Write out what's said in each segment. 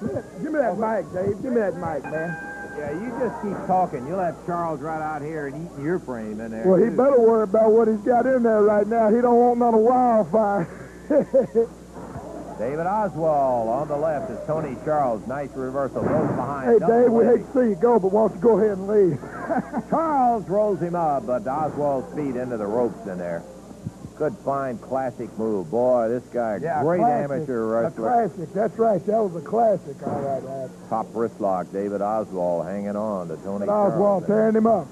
Give me that mic, Dave. Give me that mic, man. Yeah, you just keep talking. You'll have Charles right out here and eating your frame in there. Well, he better worry about what he's got in there right now. He don't want none of wildfire. David Oswald on the left is Tony Charles. Nice reversal. Goes behind. Hey, Dave, we hate to see you go, but why don't you go ahead and leave? Charles rolls him up, but Oswald's feet into the ropes in there. Good, fine, classic move. Boy, this guy, great classic, amateur wrestler. A classic, that's right. That was a classic, all right, lad. Top wrist lock, David Oswald hanging on to Tony Charles. Oswald tearing him up.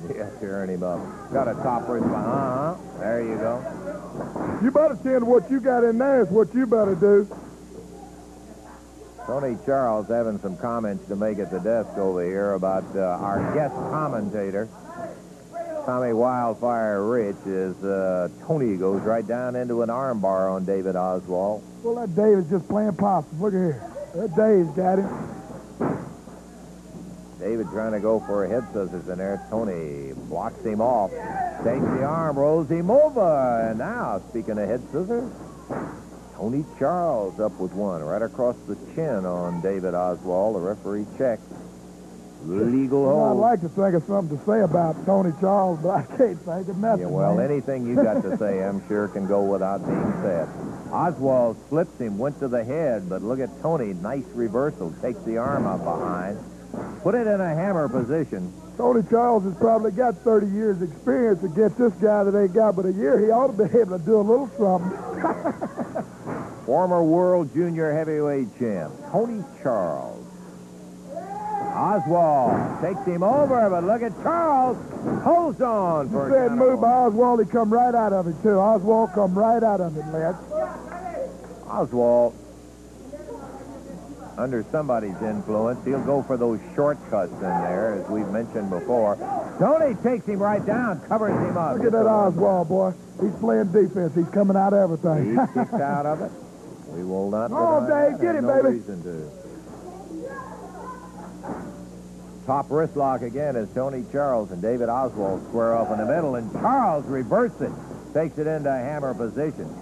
Yeah, tearing him up. Got a top wrist lock. There you go. You better tend to what you got in there is what you better do. Tony Charles having some comments to make at the desk over here about our guest commentator. Tommy Wildfire Rich is Tony goes right down into an armbar on David Oswald. Well, that Dave is just playing possum. Look at here. That Dave's got him. David trying to go for a head scissors in there. Tony blocks him off. Takes the arm, rolls him over. And now, speaking of head scissors, Tony Charles up with one right across the chin on David Oswald. The referee checks. Legal hold. I'd like to think of something to say about Tony Charles, but I can't think of nothing. Yeah, well, man. anything you got to say, I'm sure, can go without being said. Oswald slips him, went to the head, but look at Tony. Nice reversal. Takes the arm up behind. Put it in a hammer position. Tony Charles has probably got 30 years experience against this guy that ain't got but a year. He ought to be able to do a little something. Former world junior heavyweight champ, Tony Charles. Oswald takes him over, but look at Charles. Holds on for a move by Oswald. He come right out of it, too. Oswald come right out of it, Lance. Oswald, under somebody's influence, he'll go for those shortcuts in there, as we've mentioned before. Tony takes him right down, covers him up. Look at that Oswald, boy. He's playing defense. He's coming out of everything. He's kicked out of it. We will not Oh, Dave, get him, no baby. Reason to. Top wrist lock again as Tony Charles and David Oswald square off in the middle, and Charles reverses it. Takes it into hammer position.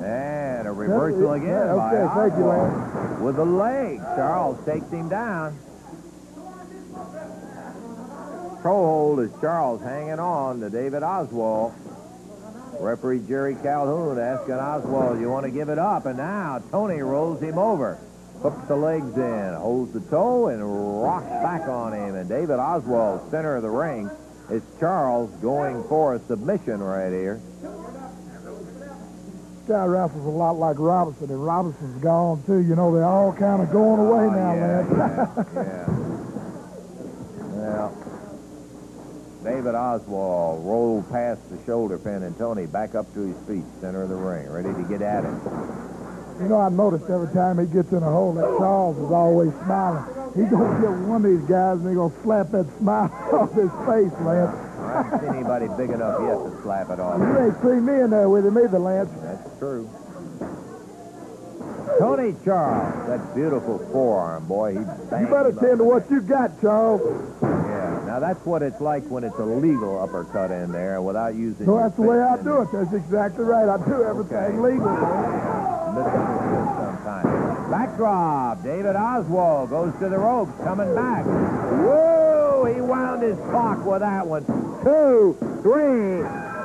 And a reversal again by thank you, Oswald. Lance. With the leg, Charles takes him down. Pro hold is Charles hanging on to David Oswald. Referee Jerry Calhoun asking Oswald, you want to give it up? And now Tony rolls him over. Hooks the legs in, holds the toe, and rocks back on him. And David Oswald, center of the ring, is Charles going for a submission right here. This guy wrestles a lot like Robinson, and Robinson's gone, too. You know, they're all kind of going away now, yeah, Lance. yeah. Well, David Oswald rolled past the shoulder pin, and Tony back up to his feet, center of the ring, ready to get at it. You know, I noticed every time he gets in a hole that Charles is always smiling. He's going to get one of these guys, and he's going to slap that smile off his face, Lance. I haven't seen anybody big enough yet to slap it off. You ain't seen me in there with him either, Lance. That's true. Tony Charles, that beautiful forearm, boy. He You better tend to what you got, Charles. Yeah, now that's what it's like when it's a legal uppercut in there without using. So that's the way I do it. That's exactly right. I do everything legal, man. Sometimes. Backdrop. David Oswald goes to the ropes, coming back. Whoa! He wound his clock with that one. 2, 3.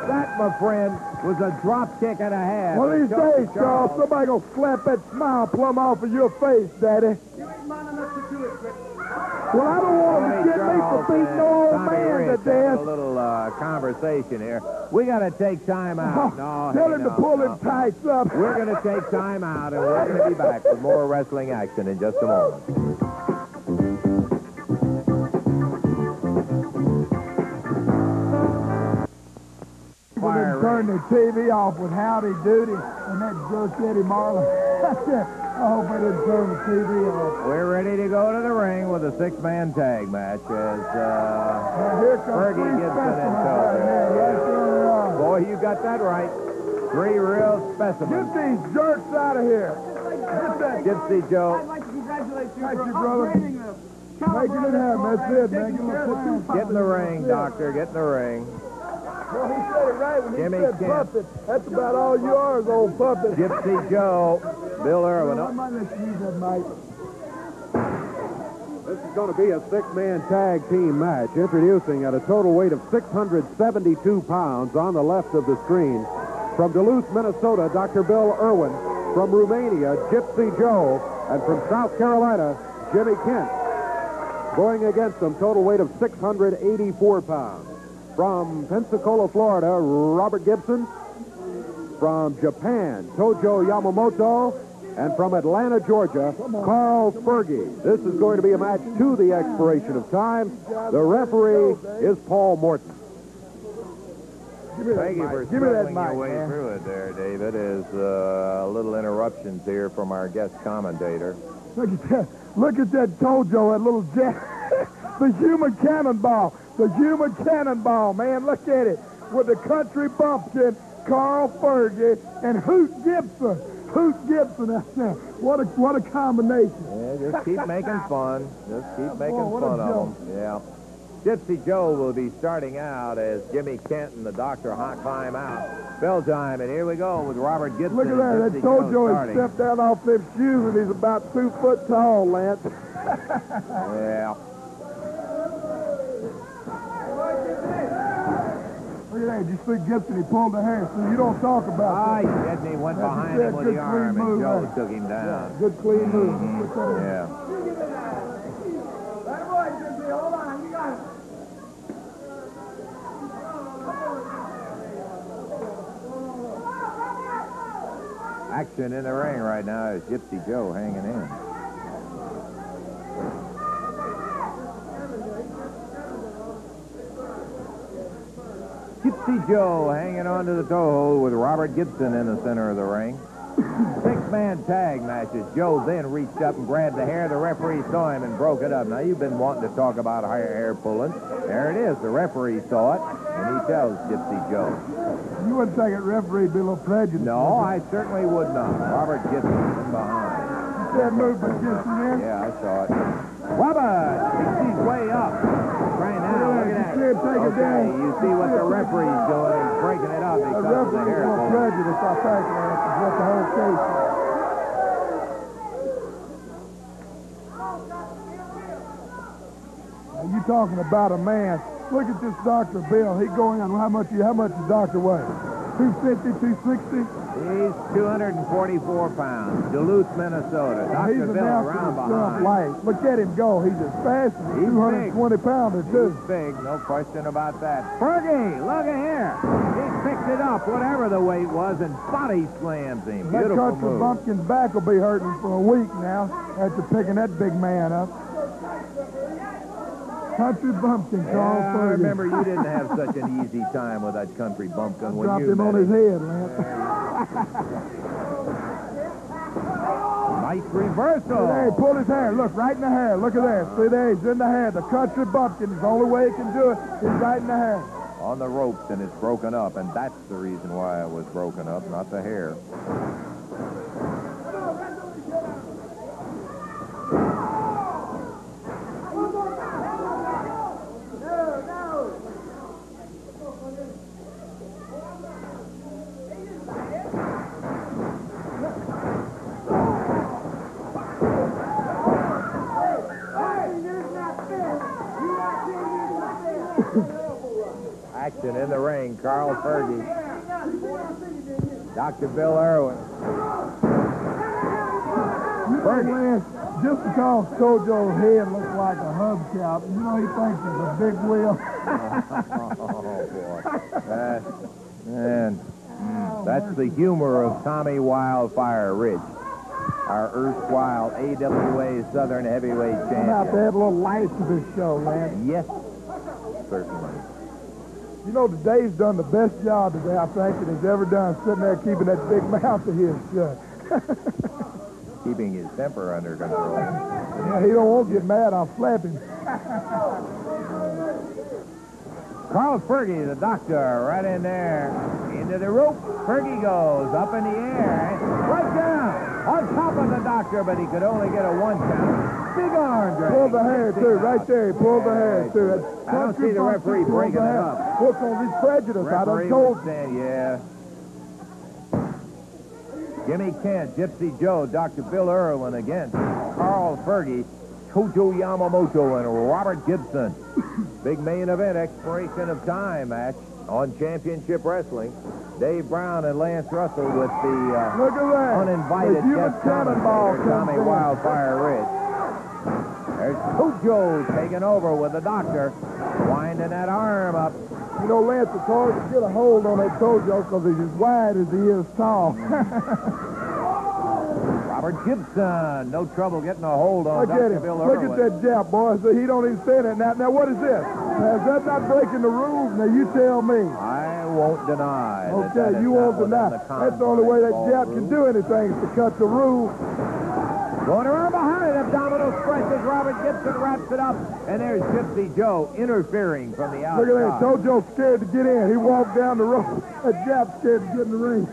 That, my friend, was a drop kick and a half. One of these days, Charles, somebody gonna slap that smile plumb off of your face, Daddy. Well, I don't want to get me for beating no old man to death. A little conversation here. We got to take time out. Tell him to pull him tights up. We're going to take time out, and we're going to be back with more wrestling action in just a moment. Turn the TV off with Howdy Doody and that jerk Eddie Marlin. I hope I didn't turn the TV off. We're ready to go to the ring with a 6-man tag match as here comes Fergie Gibson and Tozer. Boy, you got that right. 3 real specimens. Get these jerks out of here. Gypsy Joe. I'd like to congratulate you Thank for you, brother. upgrading the caliber Make it in hand, that's it. Make it Get in the ring, Doctor. Get in the ring. Well, he said it right when he Jimmy said Kemp. puppet. That's about all you are is old puppet. Gypsy Joe. Bill Irwin. I might let you use that mic. This is going to be a six-man tag team match. Introducing at a total weight of 672 pounds on the left of the screen. From Duluth, Minnesota, Dr. Bill Irwin. From Romania, Gypsy Joe. And from South Carolina, Jimmy Kent. Going against them, total weight of 684 pounds. From Pensacola, Florida, Robert Gibson. From Japan, Tojo Yamamoto. And from Atlanta, Georgia, Carl Fergie. This is going to be a match to the expiration of time. The referee is Paul Morton. Thank you for struggling your way through it there, David. Is little interruptions here from our guest commentator. Look at that. Look at that Tojo, that little jet. The human cannonball. The human cannonball, man. Look at it. With the country bumpkin, Carl Fergie, and Hoot Gibson. Hoot Gibson out there. What a combination. Yeah, just keep making fun. Just keep making what fun a of them. Yeah. Gypsy Joe will be starting out as Jimmy Kent and the Doctor climb out. Bell time, and here we go with Robert Gibson. Look at that. That Tojo has stepped out off them shoes, and he's about 2 foot tall, Lance. Yeah. Look at that. You see Gibson, he pulled the hair. So you don't talk about that. He didn't. He went behind him with the arm, and Joe took him down. Yeah, good, clean move. Yeah. Hold on, you got it. Action in the ring right now is Gypsy Joe hanging in. Gypsy Joe hanging on to the toe hold with Robert Gibson in the center of the ring. Six-man tag matches. Joe then reached up and grabbed the hair. The referee saw him and broke it up. Now, you've been wanting to talk about hair pulling. There it is. The referee saw it, and he tells Gypsy Joe. You wouldn't think a referee would be a little prejudiced. No, I certainly would not. Robert Gibson from behind. You said move by Gibson there? Yeah, I saw it. Robert takes his way up. Right now, look at that. You can't take it down. You see what the referee's doing. He's breaking it up because of the hair referee's pulling. prejudice, I think, Lance, is what the whole case is. Now, you talking about a man. Look at this Dr. Bill. He going on. How much does Dr. weigh? 250, 260? He's 244 pounds. Duluth, Minnesota. He's Dr. Bill around behind. light. Look at him go. He's as fast as a He's 220-pounder, too. He's big, no question about that. Fergie, look at here. He picked it up, whatever the weight was, and body slams him. That Beautiful country move. bumpkin's back will be hurting for a week now after picking that big man up. Country bumpkin, Carl Yeah, I Fergie. remember you didn't have such an easy time with that country bumpkin when Dropped you him met on his him. head, Lance. Nice reversal. Hey, pull his hair. Look, right in the hair. Look at there. See there, he's in the hair. The country bumpkin is the only way he can do it. He's right in the hair. On the ropes, and it's broken up, and that's the reason why it was broken up, not the hair. Action in the ring, Carl Fergie. Dr. Bill Irwin. Lance, just because Tojo's head looks like a hubcap, you know he thinks it's a big wheel. Oh, boy. That's the humor of Tommy Wildfire Rich, our erstwhile AWA Southern Heavyweight I'm about to champion. add a little life to this show, Lance. Yes, certainly. You know, Dave's done the best job today, I think, that he's ever done, sitting there keeping that big mouth of his shut. Keeping his temper under control. Yeah, he don't want to get mad, I'll slap him. Carl Fergie, the doctor, right in there. Into the rope. Fergie goes up in the air. Right down. On top of the doctor, but he could only get a one count. Big arm drag. Pulled the hair, too. Right there, he pulled the hair, too. That's I don't see the referee breaking it up. Look on his prejudice. I done Referee told was saying, yeah. Jimmy Kent, Gypsy Joe, Dr. Bill Irwin against Carl Fergie, Tojo Yamamoto, and Robert Gibson. Big main event, expiration of time match on Championship Wrestling. Dave Brown and Lance Russell with the Look at that. uninvited The human guest cannonball commentator, Tommy comes in. Wildfire Ridge. There's Tojo taking over with the doctor, winding that arm up. You know, Lance, it's hard to get a hold on that Tojo because he's as wide as he is tall. Robert Gibson, no trouble getting a hold on Look at Dr. him. Bill Look Irwin. at that jab, boy. So he don't even say that. Now, what is this? Now, is that not breaking the rules? Now, you tell me. I won't deny that Okay, that is you not won't within deny. the That's the only way that confines jab ball can rules. do anything is to cut the rule. Going around behind, abdominal stretch as Robert Gibson wraps it up. And there's Gypsy Joe interfering from the outside. Look at that. Tojo's scared to get in. He walked down the road. That jab's scared to get in the ring.